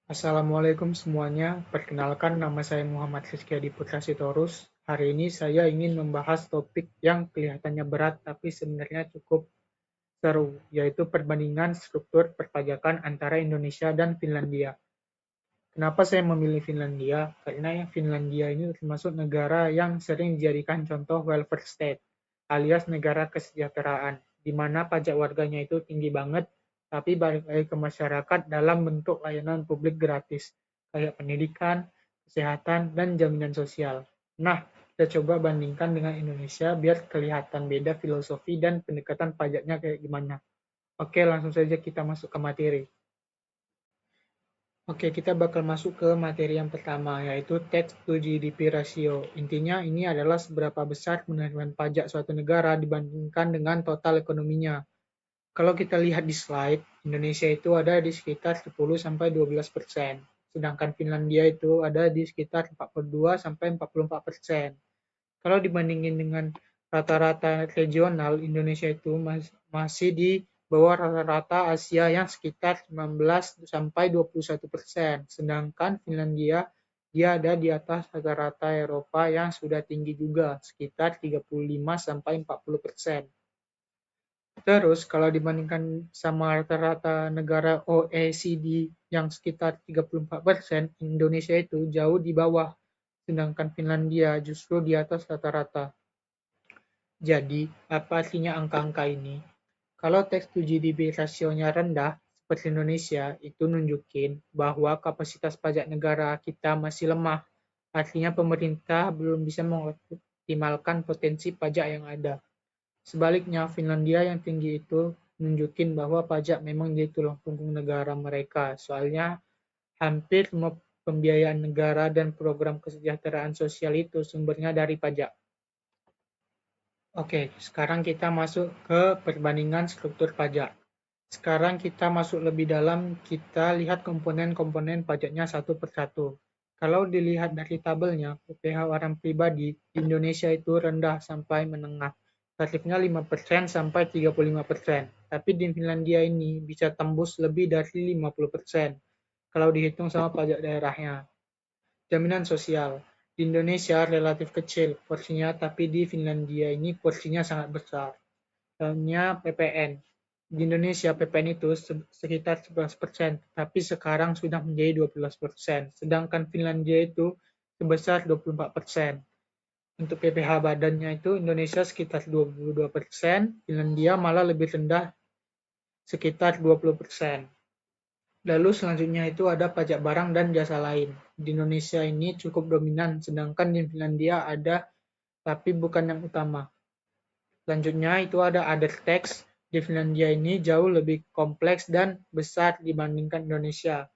Assalamualaikum semuanya, perkenalkan nama saya Muhammad Rizky Adi Putra Sitorus. Hari ini saya ingin membahas topik yang kelihatannya berat tapi sebenarnya cukup seru, yaitu perbandingan struktur perpajakan antara Indonesia dan Finlandia. Kenapa saya memilih Finlandia? Karena yang Finlandia ini termasuk negara yang sering dijadikan contoh welfare state, alias negara kesejahteraan, di mana pajak warganya itu tinggi banget, tapi balik lagi ke masyarakat dalam bentuk layanan publik gratis, kayak pendidikan, kesehatan, dan jaminan sosial. Nah, kita coba bandingkan dengan Indonesia biar kelihatan beda filosofi dan pendekatan pajaknya kayak gimana. Oke, langsung saja kita masuk ke materi. Oke, kita bakal masuk ke materi yang pertama, yaitu tax to GDP ratio. Intinya ini adalah seberapa besar penerimaan pajak suatu negara dibandingkan dengan total ekonominya. Kalau kita lihat di slide, Indonesia itu ada di sekitar 10-12%, sedangkan Finlandia itu ada di sekitar 42-44%. Kalau dibandingin dengan rata-rata regional, Indonesia itu masih di bawah rata-rata Asia yang sekitar 19-21%, sedangkan Finlandia dia ada di atas rata-rata Eropa yang sudah tinggi juga, sekitar 35-40%. Terus kalau dibandingkan sama rata-rata negara OECD yang sekitar 34%, Indonesia itu jauh di bawah, sedangkan Finlandia justru di atas rata-rata. Jadi, apa artinya angka-angka ini? Kalau tax to GDP rasionya rendah, seperti Indonesia, itu nunjukin bahwa kapasitas pajak negara kita masih lemah. Artinya pemerintah belum bisa mengoptimalkan potensi pajak yang ada. Sebaliknya, Finlandia yang tinggi itu nunjukin bahwa pajak memang jadi tulang punggung negara mereka. Soalnya hampir semua pembiayaan negara dan program kesejahteraan sosial itu sumbernya dari pajak. Oke, sekarang kita masuk ke perbandingan struktur pajak. Sekarang kita masuk lebih dalam, kita lihat komponen-komponen pajaknya satu per satu. Kalau dilihat dari tabelnya, PPh orang pribadi di Indonesia itu rendah sampai menengah. Tarifnya 5% sampai 35%. Tapi di Finlandia ini bisa tembus lebih dari 50% kalau dihitung sama pajak daerahnya. Jaminan sosial. Di Indonesia relatif kecil porsinya, tapi di Finlandia ini porsinya sangat besar. Contohnya PPN. Di Indonesia PPN itu sekitar 11%, tapi sekarang sudah menjadi 12%. Sedangkan Finlandia itu sebesar 24%. Untuk PPh badannya itu Indonesia sekitar 22%, Finlandia malah lebih rendah sekitar 20%. Lalu selanjutnya itu ada pajak barang dan jasa lain. Di Indonesia ini cukup dominan, sedangkan di Finlandia ada tapi bukan yang utama. Selanjutnya itu ada other tax. Di Finlandia ini jauh lebih kompleks dan besar dibandingkan Indonesia.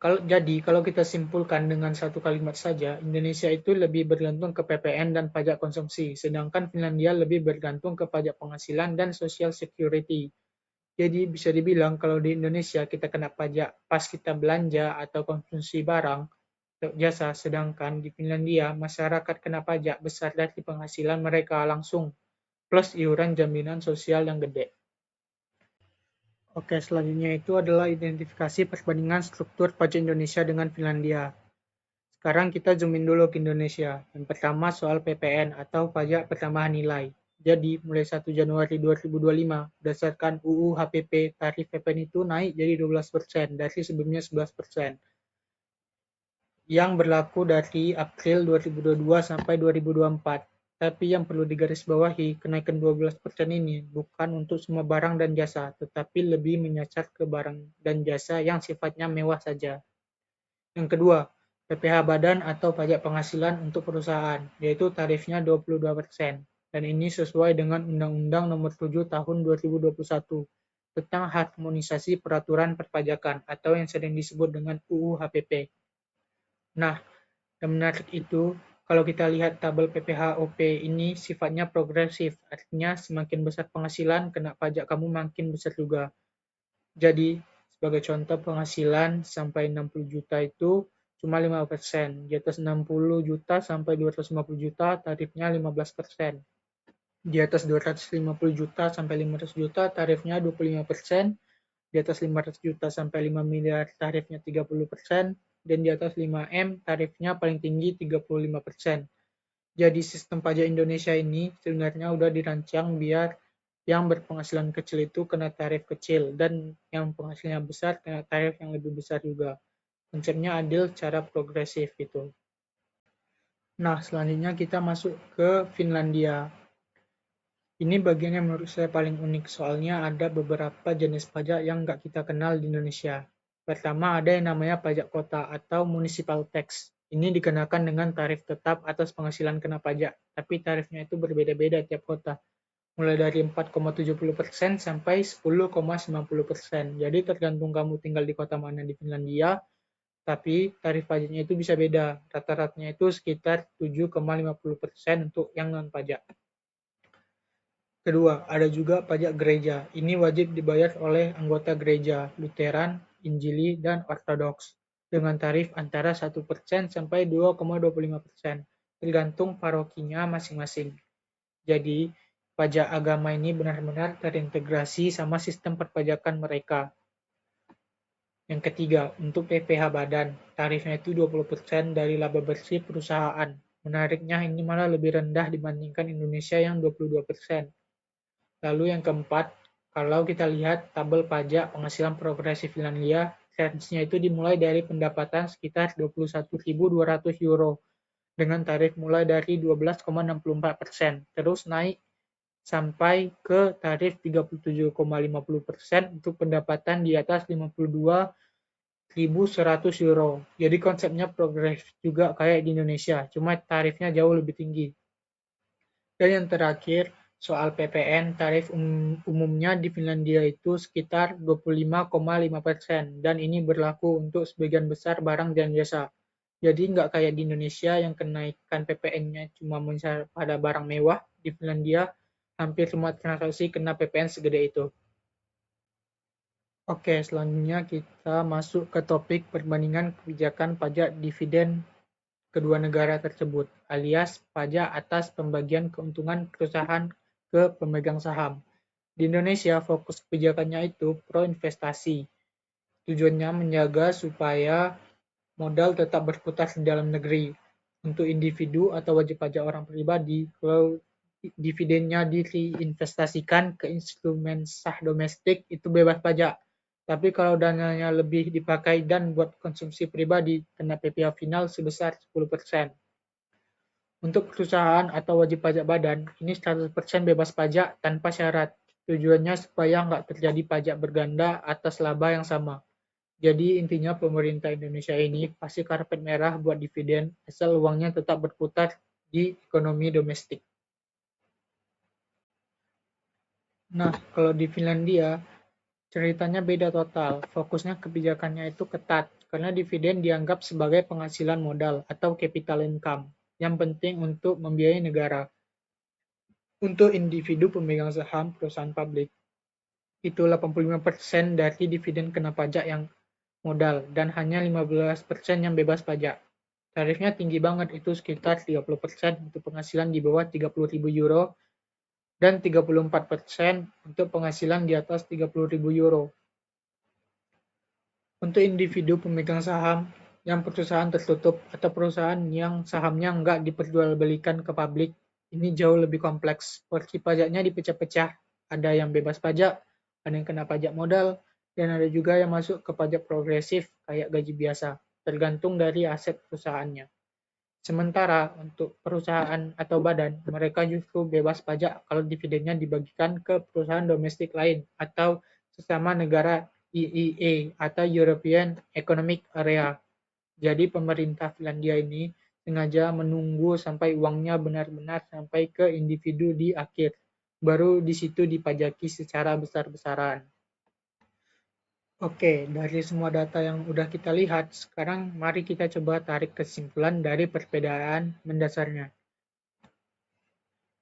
Kalau kita simpulkan dengan satu kalimat saja, Indonesia itu lebih bergantung ke PPN dan pajak konsumsi, sedangkan Finlandia lebih bergantung ke pajak penghasilan dan social security. Jadi bisa dibilang kalau di Indonesia kita kena pajak pas kita belanja atau konsumsi barang atau jasa, sedangkan di Finlandia masyarakat kena pajak besar dari penghasilan mereka langsung plus iuran jaminan sosial yang gede. Oke, selanjutnya itu adalah identifikasi perbandingan struktur pajak Indonesia dengan Finlandia. Sekarang kita zoom in dulu ke Indonesia. Yang pertama soal PPN atau pajak pertambahan nilai. Jadi, mulai 1 Januari 2025, berdasarkan UU HPP, tarif PPN itu naik jadi 12% dari sebelumnya 11%. Yang berlaku dari April 2022 sampai 2024. Tapi yang perlu digarisbawahi, kenaikan 12% ini bukan untuk semua barang dan jasa, tetapi lebih menyasar ke barang dan jasa yang sifatnya mewah saja. Yang kedua, PPh badan atau pajak penghasilan untuk perusahaan, yaitu tarifnya 22%. Dan ini sesuai dengan Undang-Undang Nomor 7 Tahun 2021 tentang harmonisasi peraturan perpajakan atau yang sering disebut dengan UU HPP. Nah, yang menarik itu, kalau kita lihat tabel PPh-OP ini sifatnya progresif, artinya semakin besar penghasilan, kena pajak kamu makin besar juga. Jadi, sebagai contoh penghasilan sampai 60 juta itu cuma 5%. Di atas 60 juta sampai 250 juta tarifnya 15%. Di atas 250 juta sampai 500 juta tarifnya 25%. Di atas 500 juta sampai 5 miliar tarifnya 30%, dan di atas 5M tarifnya paling tinggi 35%. Jadi sistem pajak Indonesia ini sebenarnya udah dirancang biar yang berpenghasilan kecil itu kena tarif kecil, dan yang penghasilannya besar kena tarif yang lebih besar juga. Konsepnya adil, cara progresif gitu. Nah, selanjutnya kita masuk ke Finlandia. Ini bagian yang menurut saya paling unik, soalnya ada beberapa jenis pajak yang nggak kita kenal di Indonesia. Pertama, ada yang namanya pajak kota atau municipal tax. Ini dikenakan dengan tarif tetap atas penghasilan kena pajak, tapi tarifnya itu berbeda-beda tiap kota, mulai dari 4,70% sampai 10,90%. Jadi tergantung kamu tinggal di kota mana di Finlandia, tapi tarif pajaknya itu bisa beda. Rata-ratanya itu sekitar 7,50% untuk yang non-pajak. Kedua, ada juga pajak gereja. Ini wajib dibayar oleh anggota gereja Lutheran, Injili, dan Ortodoks dengan tarif antara 1% sampai 2,25%, tergantung parokinya masing-masing. Jadi, pajak agama ini benar-benar terintegrasi sama sistem perpajakan mereka. Yang ketiga, untuk PPh badan, tarifnya itu 20% dari laba bersih perusahaan. Menariknya, ini malah lebih rendah dibandingkan Indonesia yang 22%. Lalu yang keempat, kalau kita lihat tabel pajak penghasilan progresif Finlandia, range-nya itu dimulai dari pendapatan sekitar 21.200 euro dengan tarif mulai dari 12,64%, terus naik sampai ke tarif 37,50% untuk pendapatan di atas 52.100 euro. Jadi konsepnya progresif juga kayak di Indonesia, cuma tarifnya jauh lebih tinggi. Dan yang terakhir, soal PPN, tarif umumnya di Finlandia itu sekitar 25,5%, dan ini berlaku untuk sebagian besar barang dan jasa. Jadi nggak kayak di Indonesia yang kenaikan PPN-nya cuma misal pada barang mewah, di Finlandia hampir semua transaksi kena PPN segede itu. Oke, selanjutnya kita masuk ke topik perbandingan kebijakan pajak dividen kedua negara tersebut, alias pajak atas pembagian keuntungan perusahaan ke pemegang saham. Di Indonesia, fokus kebijakannya itu pro-investasi. Tujuannya menjaga supaya modal tetap berputar di dalam negeri. Untuk individu atau wajib pajak orang pribadi, kalau dividennya diinvestasikan ke instrumen sah domestik, itu bebas pajak. Tapi kalau dananya lebih dipakai dan buat konsumsi pribadi, kena PPh final sebesar 10%. Untuk perusahaan atau wajib pajak badan, ini 100% bebas pajak tanpa syarat. Tujuannya supaya nggak terjadi pajak berganda atas laba yang sama. Jadi intinya pemerintah Indonesia ini pasti karpet merah buat dividen asal uangnya tetap berputar di ekonomi domestik. Nah, kalau di Finlandia, ceritanya beda total. Fokusnya kebijakannya itu ketat, karena dividen dianggap sebagai penghasilan modal atau capital income yang penting untuk membiayai negara. Untuk individu pemegang saham perusahaan publik, itu 85% dari dividen kena pajak yang modal dan hanya 15% yang bebas pajak. Tarifnya tinggi banget, itu sekitar 30% untuk penghasilan di bawah 30.000 euro dan 34% untuk penghasilan di atas 30.000 euro. Untuk individu pemegang saham yang perusahaan tertutup atau perusahaan yang sahamnya nggak diperjualbelikan ke publik, ini jauh lebih kompleks. Porsi pajaknya dipecah-pecah, ada yang bebas pajak, ada yang kena pajak modal, dan ada juga yang masuk ke pajak progresif kayak gaji biasa, tergantung dari aset perusahaannya. Sementara untuk perusahaan atau badan, mereka justru bebas pajak kalau dividennya dibagikan ke perusahaan domestik lain atau sesama negara EEA atau European Economic Area. Jadi pemerintah Finlandia ini sengaja menunggu sampai uangnya benar-benar sampai ke individu di akhir. Baru di situ dipajaki secara besar-besaran. Oke, dari semua data yang udah kita lihat, sekarang mari kita coba tarik kesimpulan dari perbedaan mendasarnya.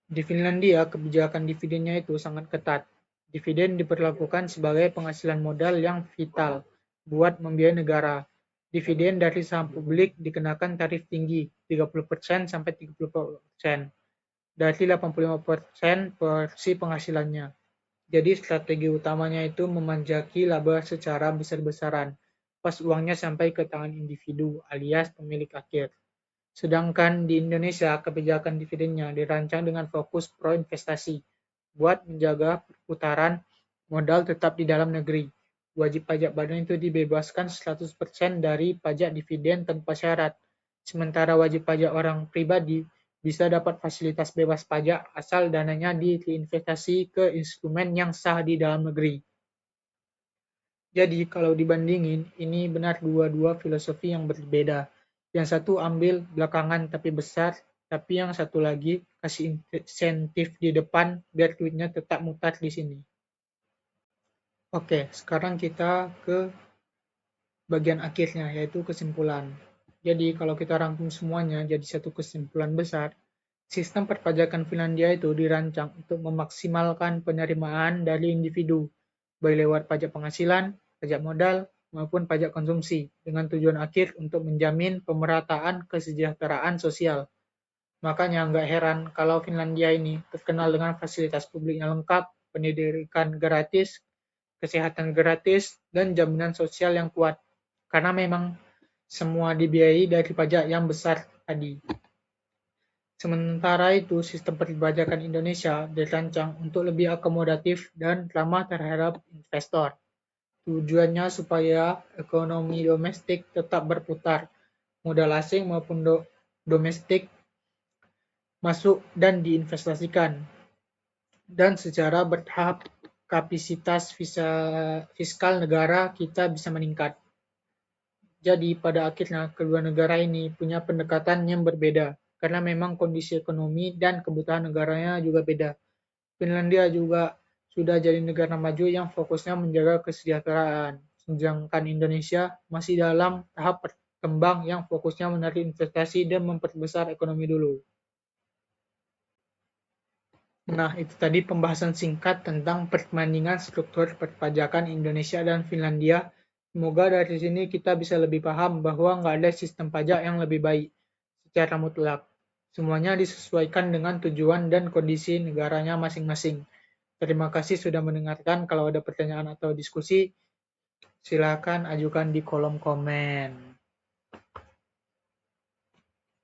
Di Finlandia, kebijakan dividennya itu sangat ketat. Dividen diperlakukan sebagai penghasilan modal yang vital buat membiayai negara. Dividen dari saham publik dikenakan tarif tinggi, 30% sampai 30%, dari 85% porsi penghasilannya. Jadi strategi utamanya itu memanjaki laba secara besar-besaran, pas uangnya sampai ke tangan individu alias pemilik akhir. Sedangkan di Indonesia, kebijakan dividennya dirancang dengan fokus pro-investasi, buat menjaga perputaran modal tetap di dalam negeri. Wajib pajak badan itu dibebaskan 100% dari pajak dividen tanpa syarat. Sementara wajib pajak orang pribadi bisa dapat fasilitas bebas pajak asal dananya diinvestasi ke instrumen yang sah di dalam negeri. Jadi kalau dibandingin, ini benar dua-dua filosofi yang berbeda. Yang satu ambil belakangan tapi besar, tapi yang satu lagi kasih insentif di depan biar duitnya tetap mutar di sini. Oke, sekarang kita ke bagian akhirnya, yaitu kesimpulan. Jadi kalau kita rangkum semuanya jadi satu kesimpulan besar, sistem perpajakan Finlandia itu dirancang untuk memaksimalkan penerimaan dari individu, baik lewat pajak penghasilan, pajak modal, maupun pajak konsumsi, dengan tujuan akhir untuk menjamin pemerataan kesejahteraan sosial. Makanya nggak heran kalau Finlandia ini terkenal dengan fasilitas publik yang lengkap, pendidikan gratis, kesehatan gratis, dan jaminan sosial yang kuat. Karena memang semua dibiayai dari pajak yang besar tadi. Sementara itu, sistem perpajakan Indonesia dirancang untuk lebih akomodatif dan ramah terhadap investor. Tujuannya supaya ekonomi domestik tetap berputar, modal asing maupun domestik masuk dan diinvestasikan, dan secara bertahap kapasitas fiskal negara kita bisa meningkat. Jadi pada akhirnya kedua negara ini punya pendekatan yang berbeda, karena memang kondisi ekonomi dan kebutuhan negaranya juga beda. Finlandia juga sudah jadi negara maju yang fokusnya menjaga kesejahteraan, sedangkan Indonesia masih dalam tahap berkembang yang fokusnya menarik investasi dan memperbesar ekonomi dulu. Nah, itu tadi pembahasan singkat tentang perbandingan struktur perpajakan Indonesia dan Finlandia. Semoga dari sini kita bisa lebih paham bahwa nggak ada sistem pajak yang lebih baik secara mutlak. Semuanya disesuaikan dengan tujuan dan kondisi negaranya masing-masing. Terima kasih sudah mendengarkan. Kalau ada pertanyaan atau diskusi, silakan ajukan di kolom komen.